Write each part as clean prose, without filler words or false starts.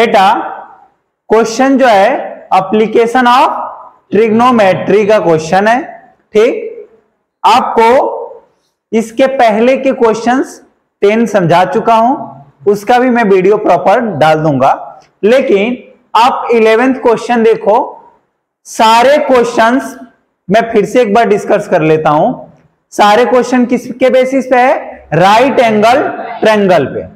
बेटा क्वेश्चन जो है एप्लीकेशन ऑफ ट्रिग्नोमेट्री का क्वेश्चन है। ठीक, आपको इसके पहले के क्वेश्चंस 10 समझा चुका हूं, उसका भी मैं वीडियो प्रॉपर डाल दूंगा। लेकिन आप 11th क्वेश्चन देखो, सारे क्वेश्चंस मैं फिर से एक बार डिस्कस कर लेता हूं। सारे क्वेश्चन किसके बेसिस पे है? राइट एंगल ट्रायंगल पे।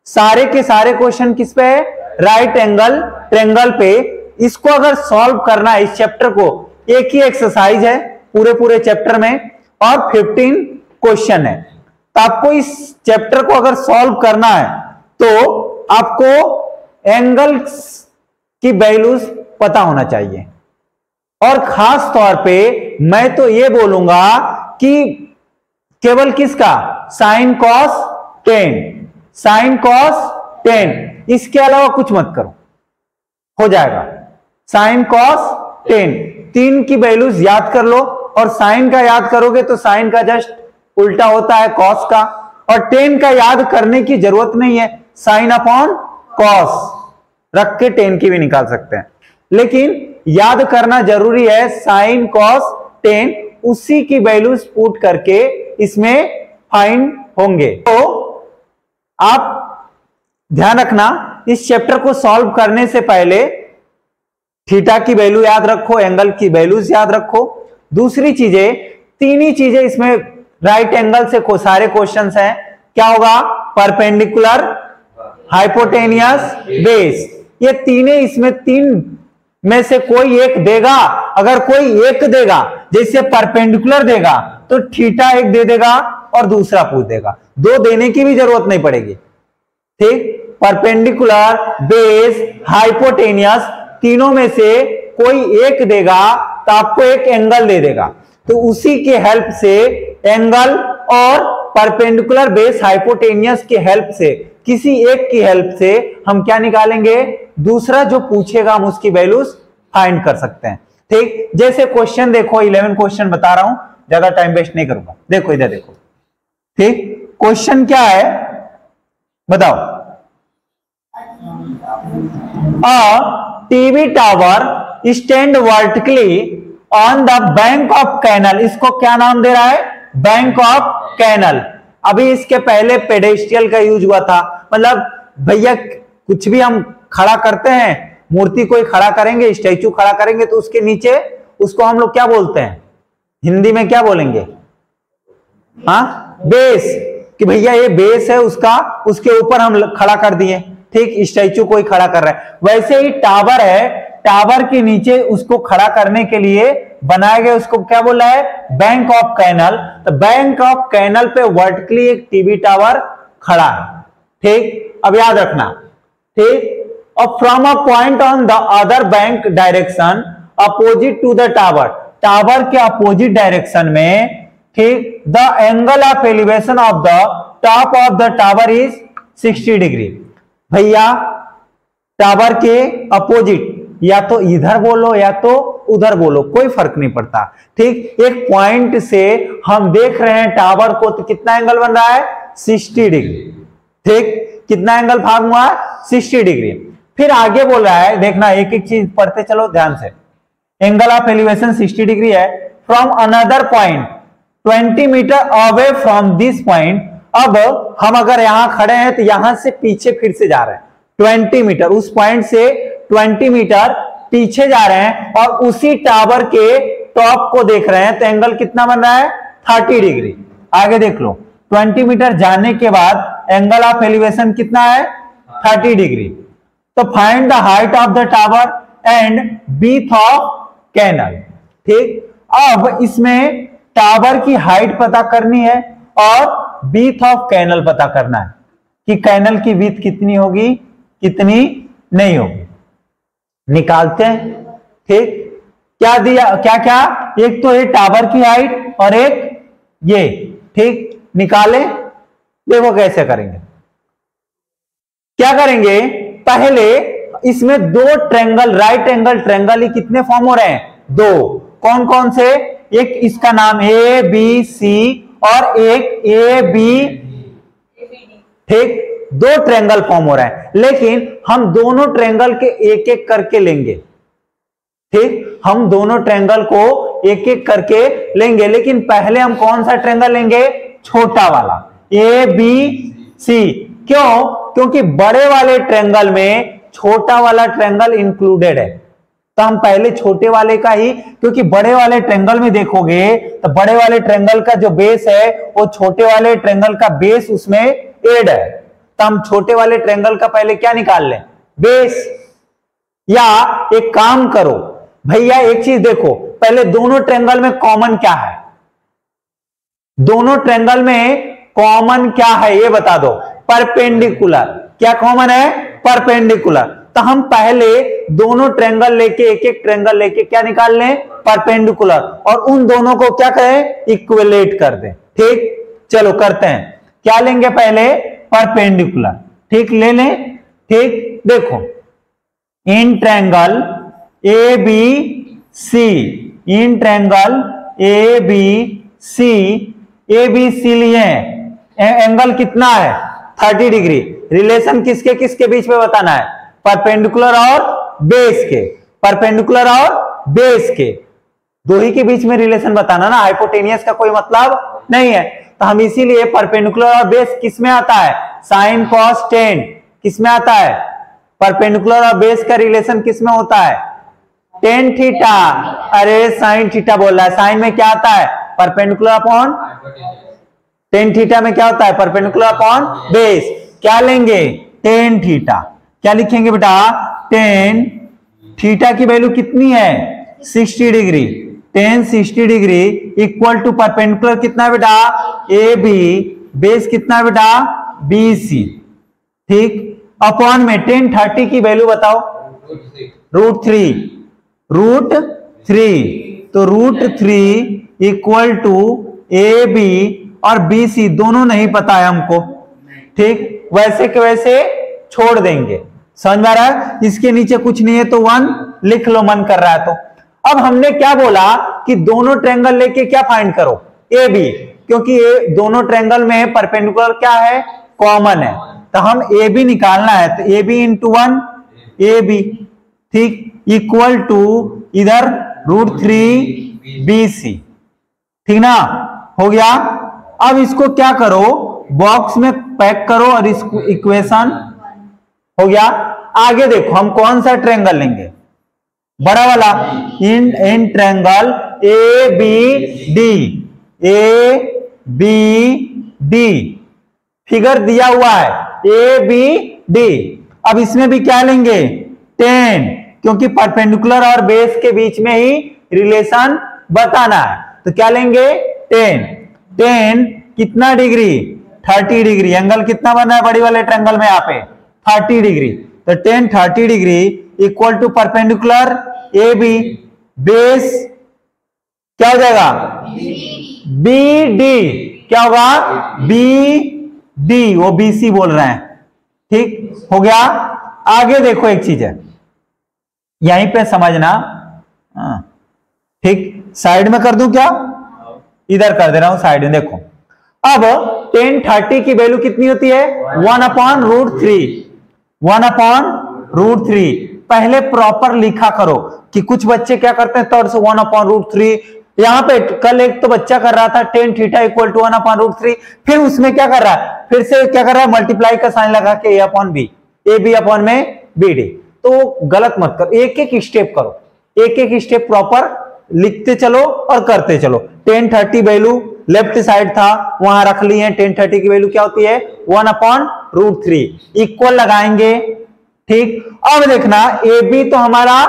सारे के सारे क्वेश्चन किस पे है? राइट एंगल ट्रायंगल पे। इसको अगर सॉल्व करना है, इस चैप्टर को, एक ही एक्सरसाइज है पूरे चैप्टर में और 15 क्वेश्चन है। तो आपको इस चैप्टर को अगर सॉल्व करना है तो आपको एंगल्स की वैल्यूज पता होना चाहिए। और खास तौर पे मैं तो ये बोलूंगा कि केवल किसका? Sine cos tan, sine cos tan, इसके अलावा कुछ मत करो, हो जाएगा। साइन कॉस टेन, 3 की वैल्यूज याद कर लो। और साइन का याद करोगे तो साइन का जस्ट उल्टा होता है कॉस का, और 10 का याद करने की जरूरत नहीं है, साइन अपॉन कॉस रख के 10 की भी निकाल सकते हैं। लेकिन याद करना जरूरी है साइन कॉस 10, उसी की वैल्यूज पुट करके इसमें फाइंड होंगे। तो आप ध्यान रखना, इस चैप्टर को सॉल्व करने से पहले थीटा की वैल्यू याद रखो, एंगल की वैल्यूज याद रखो। दूसरी चीजें, 3 ही चीजें इसमें राइट एंगल से सारे क्वेश्चंस हैं। क्या होगा? Perpendicular, hypotenuse, base. ये तीनों, इसमें 3 में से कोई एक देगा। अगर कोई एक देगा, जैसे परपेंडिकुलर देगा तो थीटा एक दे देगा और दूसरा पूछ देगा, 2 देने की भी जरूरत नहीं पड़ेगी। ठीक, परपेंडिकुलर, बेस, हाइपोटेनियस, तीनों में से कोई एक देगा तो आपको एक एंगल दे देगा। तो उसी के हेल्प से, एंगल और परपेंडिकुलर, बेस, हाइपोटेनियस की हेल्प से, किसी एक की हेल्प से हम क्या निकालेंगे? दूसरा जो पूछेगा हम उसकी वैल्यूज फाइंड कर सकते हैं। ठीक, जैसे क्वेश्चन देखो, 11 क्वेश्चन बता रहा हूं, ज्यादा टाइम वेस्ट नहीं करूंगा। देखो इधर देखो। ठीक, क्वेश्चन क्या है बताओ? TV tower stand vertically on the bank of canal. इसको क्या नाम दे रहा है? Bank of canal. अभी इसके पहले पेडेस्ट्रियल का यूज हुआ था, मतलब भैया कुछ भी हम खड़ा करते हैं, मूर्ति कोई खड़ा करेंगे, स्टैचू खड़ा करेंगे, तो उसके नीचे उसको हम लोग क्या बोलते हैं? हिंदी में क्या बोलेंगे? हाँ, बेस। कि भैया ये बेस है उसका, उसके ऊपर हम खड़ा कर दिए। ठीक, स्टैचू कोई खड़ा कर रहा है। वैसे ही टावर है, टावर के नीचे उसको खड़ा करने के लिए बनाया गया, उसको क्या बोला है? Bank of canal. तो बैंक ऑफ कैनल पे वर्टिकली एक टीवी टावर खड़ा है। ठीक, अब याद रखना। ठीक, और from a point on the other bank direction opposite to the tower, tower के अपोजिट डायरेक्शन में, ठीक, the angle of elevation of the top of the tower is 60 degree. भैया टावर के अपोजिट, या तो इधर बोलो या तो उधर बोलो, कोई फर्क नहीं पड़ता। ठीक, एक पॉइंट से हम देख रहे हैं टावर को, तो कितना एंगल बन रहा है? 60 डिग्री। ठीक, कितना एंगल भाग हुआ है? 60 डिग्री। फिर आगे बोल रहा है, देखना एक एक चीज पढ़ते चलो ध्यान से। एंगल ऑफ एलिवेशन 60 डिग्री है। From another point 20 metre away from this point. अब हम अगर यहां खड़े हैं तो यहां से पीछे फिर से जा रहे हैं 20 मीटर, उस पॉइंट से 20 मीटर पीछे जा रहे हैं और उसी टावर के टॉप को देख रहे हैं, तो एंगल कितना बन रहा है? 30 डिग्री। आगे देख लो, 20 मीटर जाने के बाद एंगल ऑफ एलिवेशन कितना है? 30 डिग्री। तो find the height of the tower and breadth of canal. ठीक, अब इसमें टावर की हाइट पता करनी है और बीथ ऑफ कैनल पता करना है कि कैनल की बीथ कितनी होगी, कितनी नहीं होगी। निकालते हैं। ठीक, क्या दिया? क्या क्या? एक तो ये टावर की हाइट और एक ये। ठीक, निकाले। देखो कैसे करेंगे। क्या करेंगे? पहले इसमें 2 ट्रायंगल, राइट एंगल ट्रायंगल, कितने फॉर्म हो रहे हैं? 2। कौन कौन से? एक इसका नाम ए बी सी और एक ए बी। ठीक, दो ट्रायंगल फॉर्म हो रहा है, लेकिन हम दोनों ट्रायंगल के एक एक करके लेंगे। ठीक, हम दोनों ट्रायंगल को एक एक करके लेंगे, लेकिन पहले हम कौन सा ट्रायंगल लेंगे? छोटा वाला, ए बी सी। क्यों? क्योंकि बड़े वाले ट्रायंगल में छोटा वाला ट्रायंगल इंक्लूडेड है, तो हम पहले छोटे वाले का ही, क्योंकि बड़े वाले ट्रायंगल में देखोगे तो बड़े वाले ट्रायंगल का जो बेस है वो छोटे वाले ट्रायंगल का बेस उसमें एड है, तो हम छोटे वाले ट्रायंगल का पहले क्या निकाल लें? बेस। या एक काम करो भैया, एक चीज देखो, पहले दोनों ट्रायंगल में कॉमन क्या है? दोनों ट्रायंगल में कॉमन क्या है ये बता दो। परपेंडिकुलर। क्या कॉमन है? परपेंडिकुलर। तो हम पहले दोनों ट्रायंगल लेके एक एक ट्रायंगल लेके क्या निकाल लें? परपेंडिकुलर, और उन दोनों को क्या करें? इक्विलेट कर दें। ठीक, चलो करते हैं। क्या लेंगे? पहले परपेंडिकुलर। ठीक, ले लें। ठीक, देखो in triangle A B C, in triangle A B C, A B C लिए एंगल कितना है? 30 डिग्री। रिलेशन किसके किसके बीच में बताना है? परपेंडिकुलर और बेस के, परपेंडिकुलर और बेस के, दो ही के बीच में रिलेशन बताना ना, हाइपोटेनियस का कोई मतलब नहीं है। तो हम इसीलिए परपेंडिकुलर और बेस किस में आता है? Sine cos tan. किस में आता है? परपेंडिकुलर और बेस का रिलेशन किस में होता है? Tan theta. अरे साइन थीटा बोल रहा है, साइन में क्या आता है? परपेंडिकुलर अपॉन टेन थीटा में क्या होता है? Perpendicular upon base. क्या लेंगे? Tan theta. क्या लिखेंगे बेटा? टेन थीटा की वैल्यू कितनी है? 60 degree. Tan 60 degree equal to perpendicular कितना है बेटा? ए बी, बेस कितना है बेटा? B C. ठीक, अपॉन में टेन 30 की वैल्यू बताओ। Root three, root three. तो root three equal to A B और बी सी दोनों नहीं पता है हमको। ठीक, वैसे के वैसे छोड़ देंगे। समझ में आ रहा है? इसके नीचे कुछ नहीं है तो 1 लिख लो, मन कर रहा है तो। अब हमने क्या बोला कि दोनों ट्रायंगल लेके क्या फाइंड करो? ए बी, क्योंकि दोनों ट्रायंगल में परपेंडिकुलर क्या है? कॉमन है, तो हम ए बी निकालना है। तो A B into 1 A B, ठीक, इक्वल टू इधर रूट थ्री बी सी। ठीक ना, हो गया। अब इसको क्या करो? बॉक्स में पैक करो और इसको इक्वेशन हो गया। आगे देखो हम कौन सा ट्रायंगल लेंगे? बड़ा वाला। In triangle A B D, A B D figure दिया हुआ है, ए बी डी। अब इसमें भी क्या लेंगे? 10, क्योंकि परपेंडिकुलर और बेस के बीच में ही रिलेशन बताना है, तो क्या लेंगे? 10। 10 कितना डिग्री? 30 डिग्री। एंगल कितना बना है बड़ी वाले ट्रायंगल में? यहाँ पे 30 डिग्री। तो 10 30 degree equal to perpendicular A B, base क्या हो जाएगा? B D. क्या होगा? बी डी, वो बी सी बोल रहे हैं। ठीक, हो गया। आगे देखो एक चीज है, यहीं पे समझना। ठीक, साइड में कर दूं क्या? इधर कर दे रहा हूं साइड में। देखो अब 10 30 की वैल्यू कितनी होती है? 1 upon root three. 1 upon root three. पहले प्रॉपर लिखा करो कि कुछ बच्चे क्या करते हैं तौर से 1 अपॉन रूट थ्री। यहां पे कल एक तो बच्चा कर रहा था tan theta equal to 1 upon root three, फिर उसमें क्या कर रहा है? फिर से क्या कर रहा है? मल्टीप्लाई का साइन लगा के A upon B, A B upon में बी डी। तो गलत मत करो, एक एक स्टेप करो, एक एक स्टेप प्रॉपर लिखते चलो और करते चलो। 10 30 वैल्यू लेफ्ट साइड था वहां रख ली है। 10 30 की वैल्यू क्या होती है? 1 अपॉन रूट थ्री। इक्वल लगाएंगे। ठीक, अब देखना ए बी तो हमारा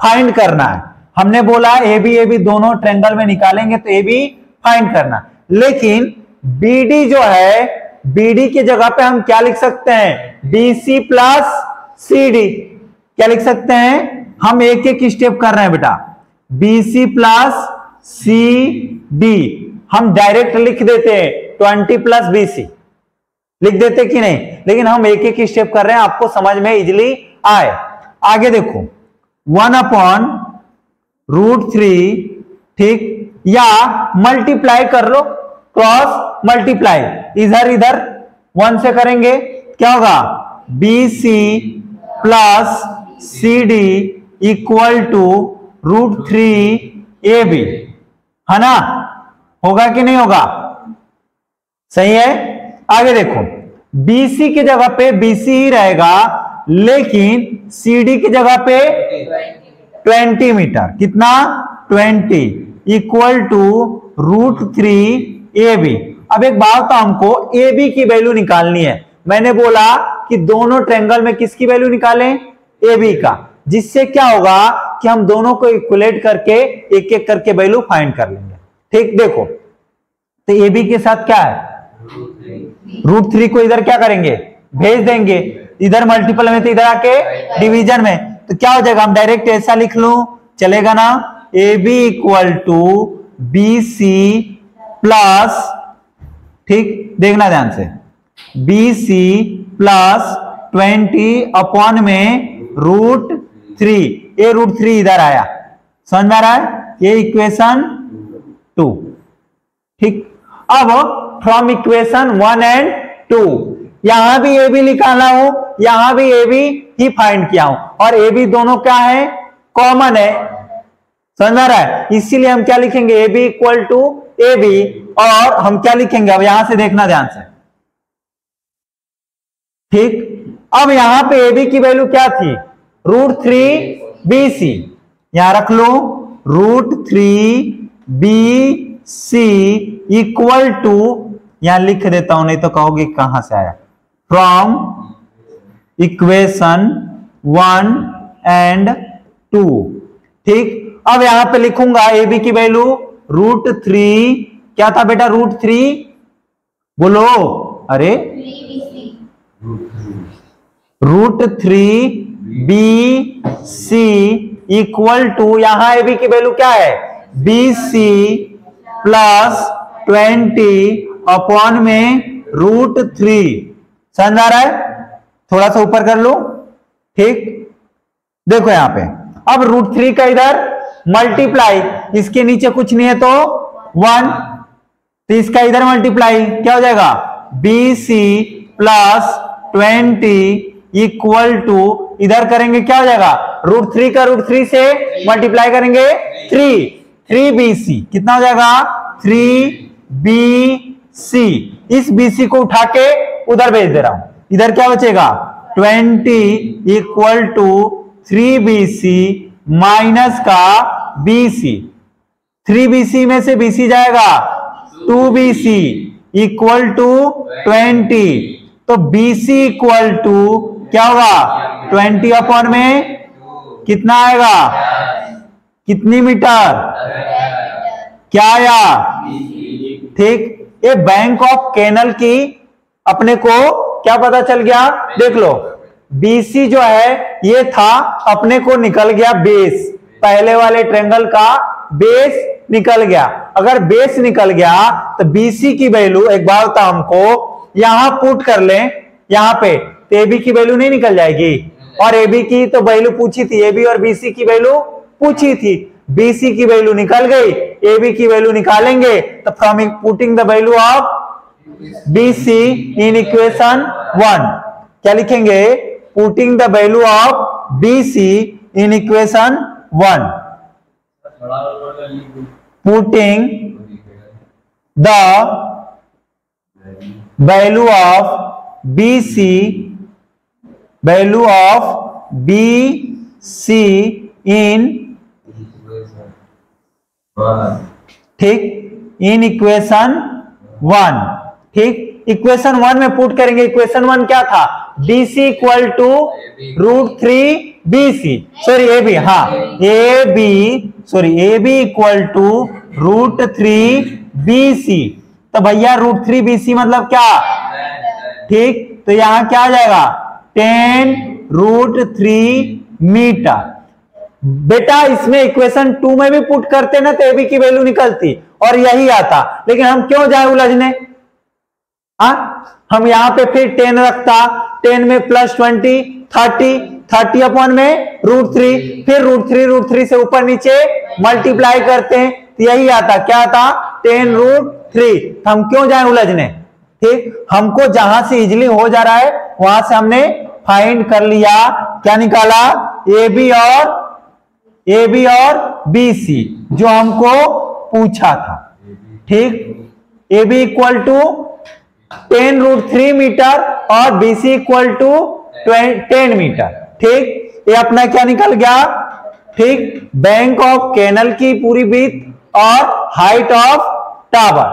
फाइंड करना है। हमने बोला ए बी दोनों ट्रायंगल में निकालेंगे तो ए बी फाइंड करना, लेकिन बी डी जो है, बी डी की जगह पे हम क्या लिख सकते हैं? B C plus C D. क्या लिख सकते हैं? हम एक एक स्टेप कर रहे हैं बेटा। B C plus C D हम डायरेक्ट लिख देते हैं 20 प्लस बी सी लिख देते कि नहीं, लेकिन हम एक एक स्टेप कर रहे हैं, आपको समझ में इजिली आए। आगे देखो 1 अपॉन रूट थ्री। ठीक, या मल्टीप्लाई कर लो, क्रॉस मल्टीप्लाई, इधर इधर 1 से करेंगे क्या होगा, BC plus CD equal to √3AB, है ना? होगा कि नहीं होगा? सही है। आगे देखो, BC की जगह पे BC ही रहेगा, लेकिन CD की जगह पे 20 मीटर, कितना, 20 इक्वल टू √3AB। अब एक बात, तो हमको AB की वैल्यू निकालनी है। मैंने बोला कि दोनों ट्रायंगल में किसकी वैल्यू निकालें, AB का, जिससे क्या होगा कि हम दोनों को इक्वलेट करके एक एक करके वैल्यू फाइंड कर लेंगे। ठीक, देखो तो AB के साथ क्या है, √3 को इधर क्या करेंगे, भेज देंगे, इधर मल्टीपल में तो इधर आके डिवीजन में, तो क्या हो जाएगा, हम डायरेक्ट ऐसा लिख लूं, चलेगा ना, AB equal to BC plus, ठीक देखना ध्यान से, BC प्लस 20 अपॉन में √3, ये √3 इधर आया, समझ में आ रहा है, ये इक्वेशन 2। ठीक, अब फ्रॉम इक्वेशन 1 एंड 2 यहां भी AB निकाला हूं, यहां भी AB ही फाइंड किया हूं, और AB दोनों क्या है, कॉमन है, समझ में आ रहा है। इसीलिए हम क्या लिखेंगे, AB इक्वल टू AB, और हम क्या लिखेंगे, अब यहां से देखना ध्यान से। ठीक, अब यहां पे AB की वैल्यू क्या थी, √3BC, यहां रख लो, √3BC इक्वल टू, यहां लिख देता हूं, नहीं तो कहोगे कहां से आया, फ्रॉम इक्वेशन 1 एंड 2। ठीक, अब यहां पे लिखूंगा AB की वैल्यू √3, क्या था बेटा, √3, बोलो, अरे √3BC इक्वल टू, यहां AB की वैल्यू क्या है, BC प्लस 20 अपॉन में √3, समझ आ रहा है, थोड़ा सा ऊपर कर लो। ठीक, देखो यहां पे, अब √3 का इधर मल्टीप्लाई, इसके नीचे कुछ नहीं है तो 1, तो इसका इधर मल्टीप्लाई क्या हो जाएगा, BC प्लस 20 इक्वल टू, इधर करेंगे क्या हो जाएगा, √3 का √3 से मल्टीप्लाई करेंगे 3BC, कितना हो जाएगा, 3BC। इस BC को उठा के उधर भेज दे रहा हूं, इधर क्या बचेगा, 20 इक्वल टू 3BC माइनस का BC, 3BC में से BC जाएगा, 2BC इक्वल टू 20, तो BC इक्वल टू क्या होगा, 20 अपॉन में कितना आएगा, कितनी मीटर, क्या आया। ठीक, ये बैंक ऑफ कैनल की अपने को क्या पता चल गया, देख लो, BC जो है ये था, अपने को निकल गया बेस, पहले वाले ट्रायंगल का बेस निकल गया। अगर बेस निकल गया तो BC की वैल्यू, एक बार था हमको यहां पुट कर लें, यहां पे तो AB की वैल्यू नहीं निकल जाएगी, और AB की तो वैल्यू पूछी थी, AB और BC की वैल्यू पूछी थी, BC की वैल्यू निकल गई, AB की वैल्यू निकालेंगे, तो from putting the value of BC in equation 1, क्या लिखेंगे, putting the value of BC in equation 1, putting the value of BC इन, ठीक, इन इक्वेशन 1। ठीक, इक्वेशन 1 में पुट करेंगे, इक्वेशन 1 क्या था, BC equal to √3BC, sorry AB, हाँ AB equal to √3BC, तो भैया √3BC मतलब क्या, ठीक, तो यहां क्या आ जाएगा, 10√3 मीटर। बेटा इसमें इक्वेशन 2 में भी पुट करते ना तो AB की वैल्यू निकलती और यही आता, लेकिन हम क्यों जाए उलझने, हम यहां पे फिर 10 रखता, 10 में प्लस 20 30 अपॉन में √3, फिर √3 से ऊपर नीचे मल्टीप्लाई करते हैं तो यही आता, क्या आता, 10√3। हम क्यों जाए उलझने, ठीक, हमको जहां से इजिली हो जा रहा है वहां से हमने फाइंड कर लिया, क्या निकाला, ए बी और बी सी जो हमको पूछा था। ठीक, A B equal to 10√3 metre और B C equal to 10 metre. ठीक, ये अपना क्या निकल गया, ठीक, बैंक ऑफ कैनल की पूरी विड्थ और हाइट ऑफ टावर।